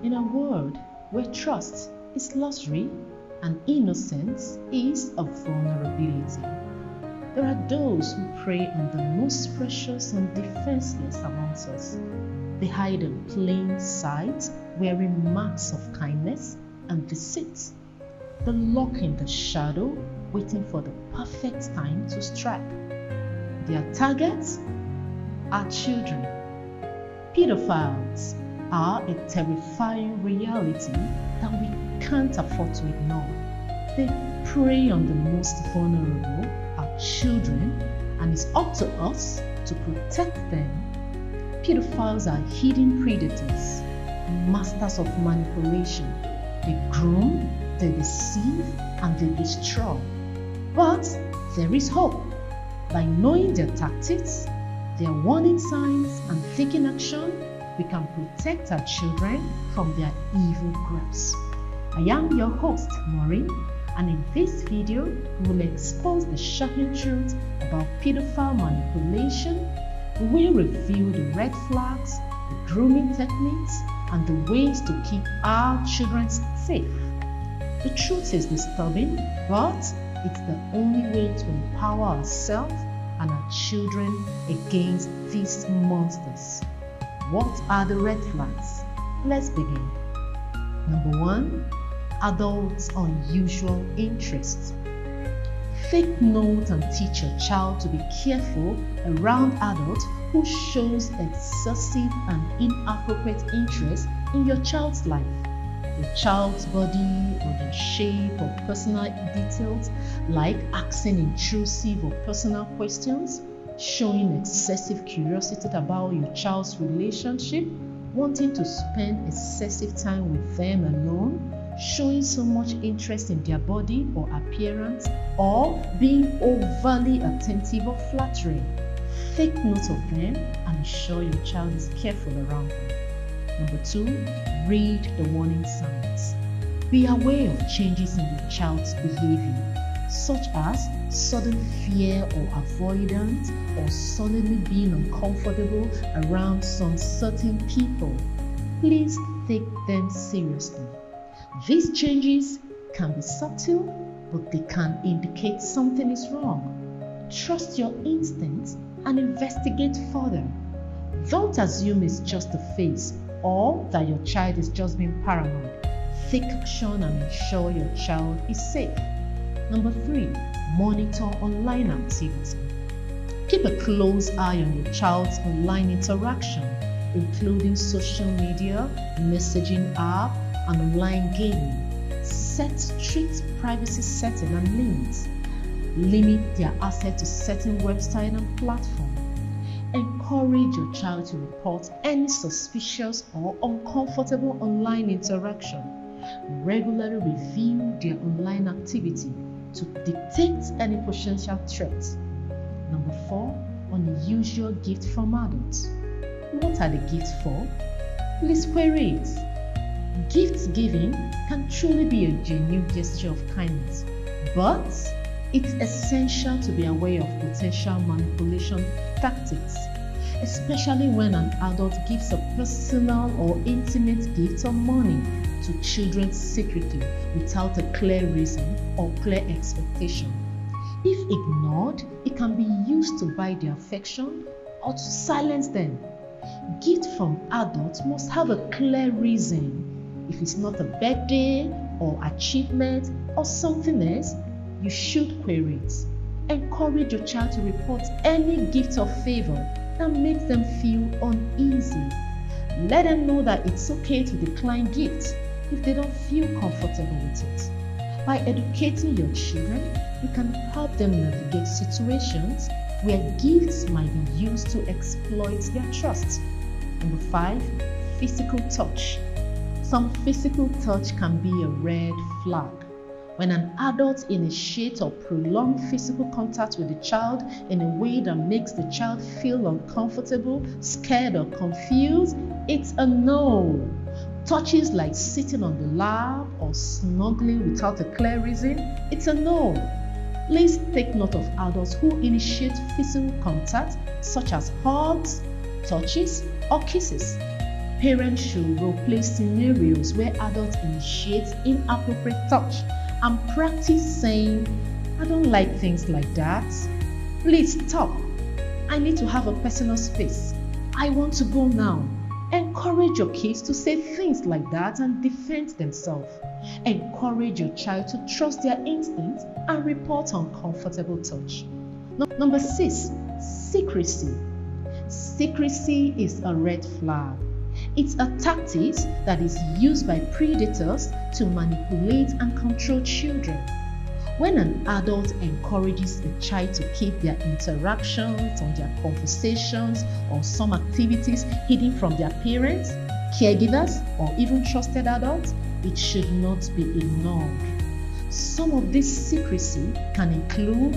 In a world where trust is luxury and innocence is a vulnerability, there are those who prey on the most precious and defenseless amongst us. They hide in plain sight, wearing masks of kindness and deceit. They lurk in the shadow, waiting for the perfect time to strike. Their targets are children. Pedophiles are a terrifying reality that we can't afford to ignore. They prey on the most vulnerable, our children, and it's up to us to protect them. Pedophiles are hidden predators, masters of manipulation. They groom, they deceive, and they destroy. But there is hope. By knowing their tactics, their warning signs, and taking action, we can protect our children from their evil grasp. I am your host, Maureen, and in this video, we will expose the shocking truth about pedophile manipulation. We will review the red flags, the grooming techniques, and the ways to keep our children safe. The truth is disturbing, but it's the only way to empower ourselves and our children against these monsters. What are the red flags? Let's begin. Number 1, adults' unusual interests. Take note and teach your child to be careful around adults who shows excessive and inappropriate interest in your child's life. Your child's body or their shape or personal details, like asking intrusive or personal questions, showing excessive curiosity about your child's relationship, wanting to spend excessive time with them alone, showing so much interest in their body or appearance, or being overly attentive or flattering. Take note of them and ensure your child is careful around them. Number 2, read the warning signs. Be aware of changes in your child's behavior, such as sudden fear or avoidance, or suddenly being uncomfortable around some certain people. Please take them seriously. These changes can be subtle, but they can indicate something is wrong. Trust your instincts and investigate further. Don't assume it's just a phase or that your child is just being paranoid. Take action and ensure your child is safe. Number 3, monitor online activity. Keep a close eye on your child's online interaction, including social media, messaging app, and online gaming. Set strict privacy settings and limits. Limit their access to certain websites and platforms. Encourage your child to report any suspicious or uncomfortable online interaction. Regularly review their online activity to detect any potential threats. Number 4, unusual gifts from adults. What are the gifts for? Please query it. Gift giving can truly be a genuine gesture of kindness, but it's essential to be aware of potential manipulation tactics, especially when an adult gives a personal or intimate gift of money to children secretly without a clear reason or clear expectation. If ignored, it can be used to buy their affection or to silence them. Gifts from adults must have a clear reason. If it's not a birthday or achievement or something else, you should query it. Encourage your child to report any gift of favor that makes them feel uneasy. Let them know that it's okay to decline gifts if they don't feel comfortable with it. By educating your children, you can help them navigate situations where gifts might be used to exploit their trust. Number 5, physical touch. Some physical touch can be a red flag. When an adult initiates or prolongs physical contact with the child in a way that makes the child feel uncomfortable, scared, or confused, it's a no. Touches like sitting on the lap or snuggling without a clear reason, it's a no. Please take note of adults who initiate physical contact, such as hugs, touches, or kisses. Parents should role-play scenarios where adults initiate inappropriate touch and practice saying, "I don't like things like that. Please stop. I need to have a personal space. I want to go now." Encourage your kids to say things like that and defend themselves. Encourage your child to trust their instincts and report uncomfortable touch. Number 6, secrecy. Secrecy is a red flag. It's a tactic that is used by predators to manipulate and control children. When an adult encourages a child to keep their interactions or their conversations or some activities hidden from their parents, caregivers, or even trusted adults, it should not be ignored. Some of this secrecy can include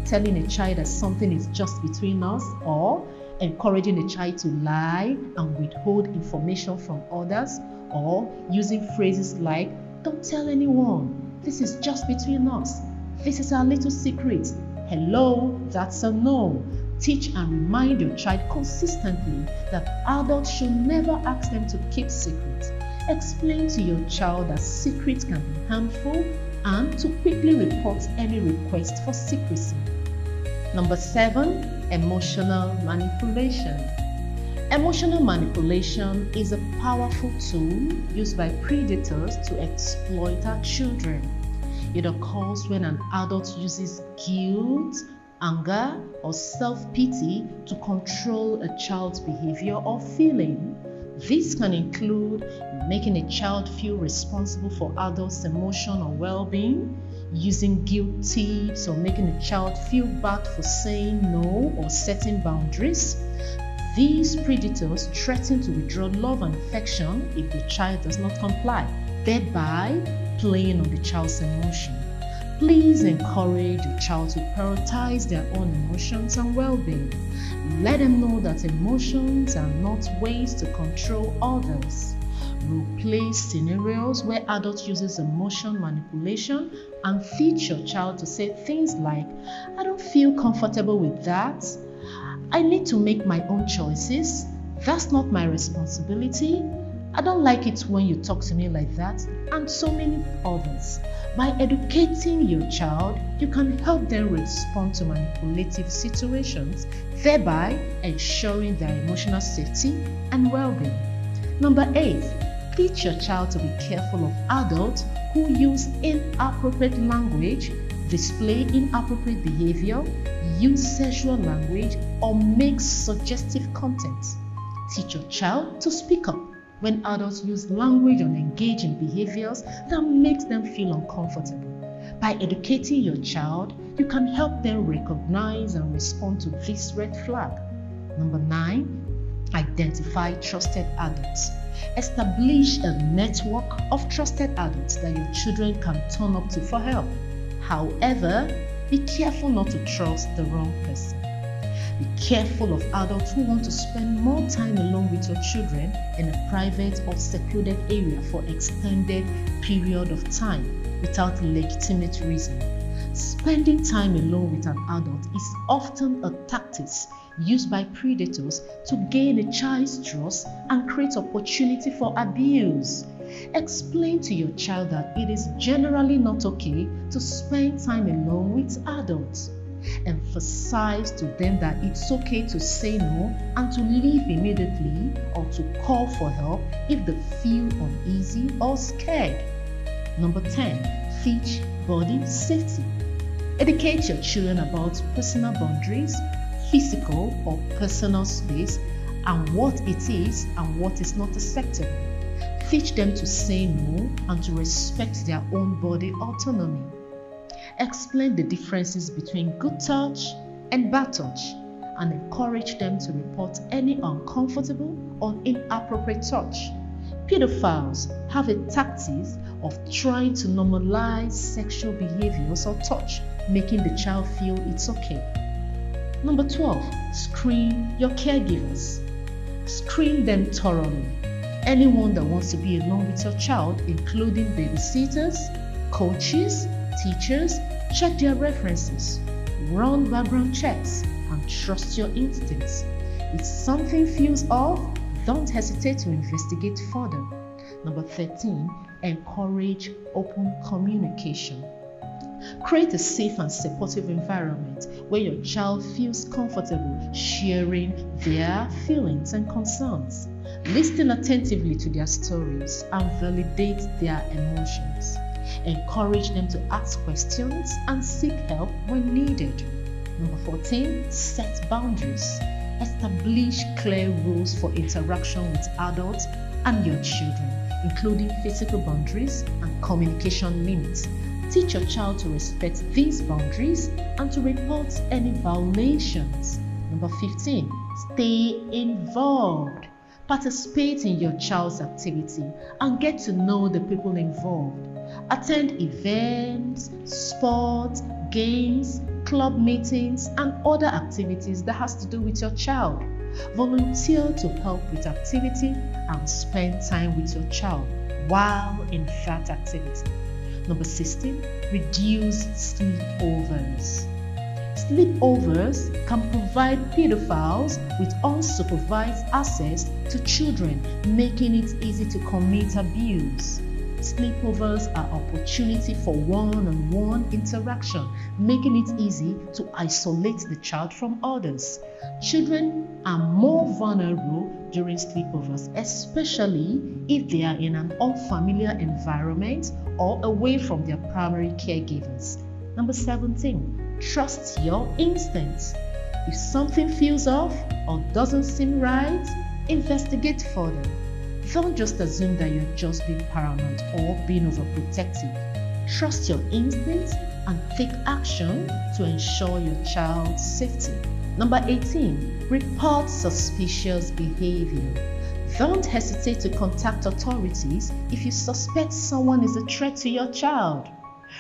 telling a child that something is just between us, or encouraging a child to lie and withhold information from others, or using phrases like, "Don't tell anyone. This is just between us. This is our little secret. Hello, that's a no." Teach and remind your child consistently that adults should never ask them to keep secrets. Explain to your child that secrets can be harmful and to quickly report any request for secrecy. Number 7, emotional manipulation. Emotional manipulation is a powerful tool used by predators to exploit our children. It occurs when an adult uses guilt, anger, or self-pity to control a child's behavior or feeling. This can include making a child feel responsible for adults' emotional well-being, using guilt tips, or making a child feel bad for saying no or setting boundaries. These predators threaten to withdraw love and affection if the child does not comply, thereby playing on the child's emotion. Please encourage your child to prioritize their own emotions and well-being. Let them know that emotions are not ways to control others. Role-play scenarios where adults uses emotion manipulation and teach your child to say things like, "I don't feel comfortable with that. I need to make my own choices. That's not my responsibility. I don't like it when you talk to me like that," and so many others. By educating your child, you can help them respond to manipulative situations, thereby ensuring their emotional safety and well-being. Number 8, teach your child to be careful of adults who use inappropriate language, display inappropriate behavior, use sexual language, or make suggestive content. Teach your child to speak up when adults use language or engage in behaviors that makes them feel uncomfortable. By educating your child, you can help them recognize and respond to this red flag. Number 9, identify trusted adults. Establish a network of trusted adults that your children can turn up to for help. However, be careful not to trust the wrong person. Be careful of adults who want to spend more time alone with your children in a private or secluded area for extended period of time without legitimate reason. Spending time alone with an adult is often a tactic used by predators to gain a child's trust and create opportunity for abuse. Explain to your child that it is generally not okay to spend time alone with adults. Emphasize to them that it's okay to say no and to leave immediately, or to call for help if they feel uneasy or scared. Number 10, teach body safety. Educate your children about personal boundaries, physical or personal space, and what it is and what is not acceptable. Teach them to say no and to respect their own body autonomy. Explain the differences between good touch and bad touch, and encourage them to report any uncomfortable or inappropriate touch. Pedophiles have a tactic of trying to normalize sexual behaviors or touch, making the child feel it's okay. Number 12, screen your caregivers. Screen them thoroughly. Anyone that wants to be alone with your child, including babysitters, coaches, teachers, check their references, run background checks, and trust your instincts. If something feels off, Don't hesitate to investigate further. Number 13, encourage open communication. Create a safe and supportive environment where your child feels comfortable sharing their feelings and concerns. Listen attentively to their stories and validate their emotions. Encourage them to ask questions and seek help when needed. Number 14, set boundaries. Establish clear rules for interaction with adults and your children, including physical boundaries and communication limits. Teach your child to respect these boundaries and to report any violations. Number 15, stay involved. Participate in your child's activity and get to know the people involved. Attend events, sports, games, club meetings, and other activities that has to do with your child. Volunteer to help with activity and spend time with your child while in that activity. Number 16, reduce sleepovers. Sleepovers can provide pedophiles with unsupervised access to children, making it easy to commit abuse. Sleepovers are opportunity for one-on-one interaction, making it easy to isolate the child from others. Children are more vulnerable during sleepovers, especially if they are in an unfamiliar environment or away from their primary caregivers. Number 17, trust your instincts. If something feels off or doesn't seem right, investigate further. Don't just assume that you're just being paranoid or being overprotective. Trust your instincts and take action to ensure your child's safety. Number 18, report suspicious behavior. Don't hesitate to contact authorities if you suspect someone is a threat to your child.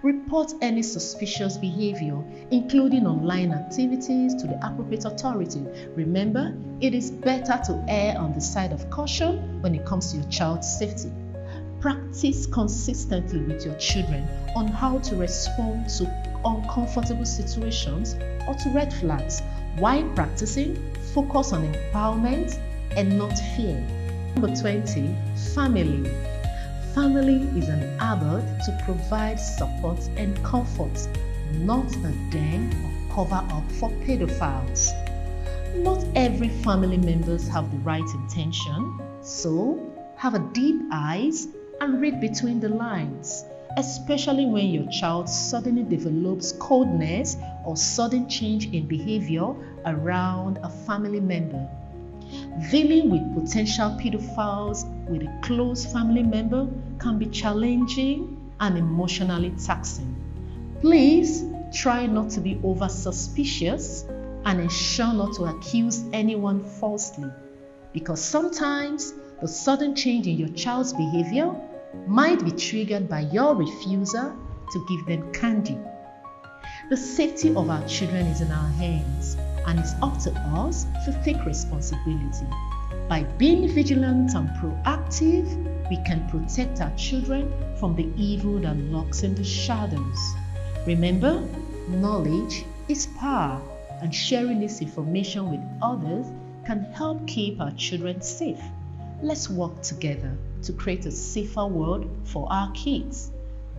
Report any suspicious behavior, including online activities, to the appropriate authority. Remember, it is better to err on the side of caution when it comes to your child's safety. Practice consistently with your children on how to respond to uncomfortable situations or to red flags. While practicing, focus on empowerment and not fear. Number 20, family. Family is an abbot to provide support and comfort, not a den or cover up for pedophiles. Not every family members have the right intention, so have a deep eyes and read between the lines, especially when your child suddenly develops coldness or sudden change in behavior around a family member. Dealing with potential pedophiles with a close family member can be challenging and emotionally taxing. Please try not to be over suspicious and ensure not to accuse anyone falsely, because sometimes the sudden change in your child's behavior might be triggered by your refusal to give them candy. The safety of our children is in our hands, and it's up to us to take responsibility. By being vigilant and proactive, we can protect our children from the evil that lurks in the shadows. Remember, knowledge is power, and sharing this information with others can help keep our children safe. Let's work together to create a safer world for our kids.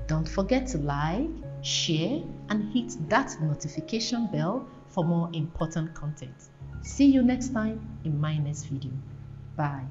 Don't forget to like, share, and hit that notification bell for more important content. See you next time in my next video. Bye.